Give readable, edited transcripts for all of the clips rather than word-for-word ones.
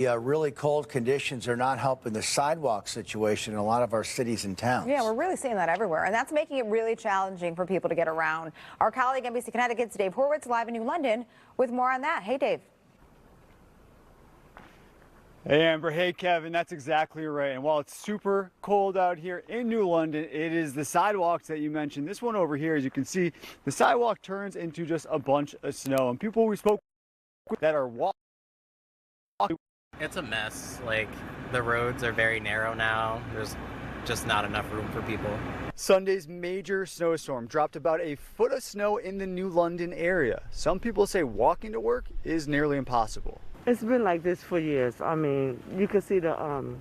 Really cold conditions are not helping the sidewalk situation in a lot of our cities and towns. Yeah, we're really seeing that everywhere, and that's making it really challenging for people to get around. Our colleague NBC Connecticut's Dave Horwitz live in New London with more on that. Hey, Dave. Hey Amber, hey Kevin, that's exactly right. And while it's super cold out here in New London, it is the sidewalks that you mentioned. This one over here, as you can see, the sidewalk turns into just a bunch of snow. And people we spoke with that are walking. It's a mess. Like, the roads are very narrow now. There's just not enough room for people. Sunday's major snowstorm dropped about a foot of snow in the New London area. Some people say walking to work is nearly impossible. It's been like this for years. I mean, you can see the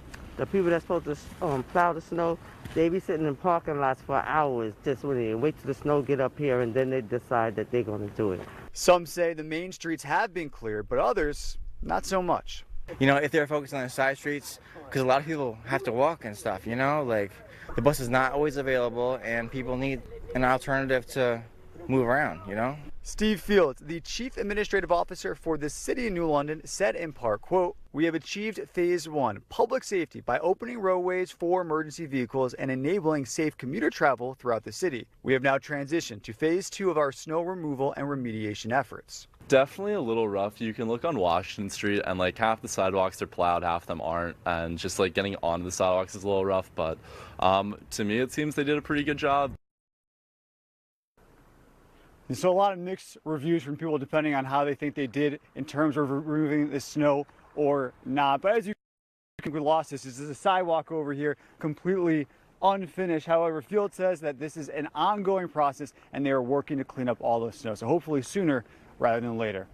people that's supposed to plow the snow, they be sitting in parking lots for hours just wait till the snow get up here, and then they decide that they're going to do it. Some say the main streets have been cleared, but others, not so much. You know, if they're focused on the side streets, because a lot of people have to walk and stuff, you know, like the bus is not always available and people need an alternative to move around, you know? Steve Fields, the chief administrative officer for the city of New London, said in part, quote, "We have achieved phase one, public safety, by opening roadways for emergency vehicles and enabling safe commuter travel throughout the city. We have now transitioned to phase two of our snow removal and remediation efforts." Definitely a little rough. You can look on Washington Street and like half the sidewalks are plowed, half of them aren't, and just like getting onto the sidewalks is a little rough, but to me it seems they did a pretty good job. And so a lot of mixed reviews from people depending on how they think they did in terms of removing the snow or not. But as you can, we lost this. This is a sidewalk over here, completely unfinished. However, Field says that this is an ongoing process and they are working to clean up all the snow. So hopefully sooner rather than later.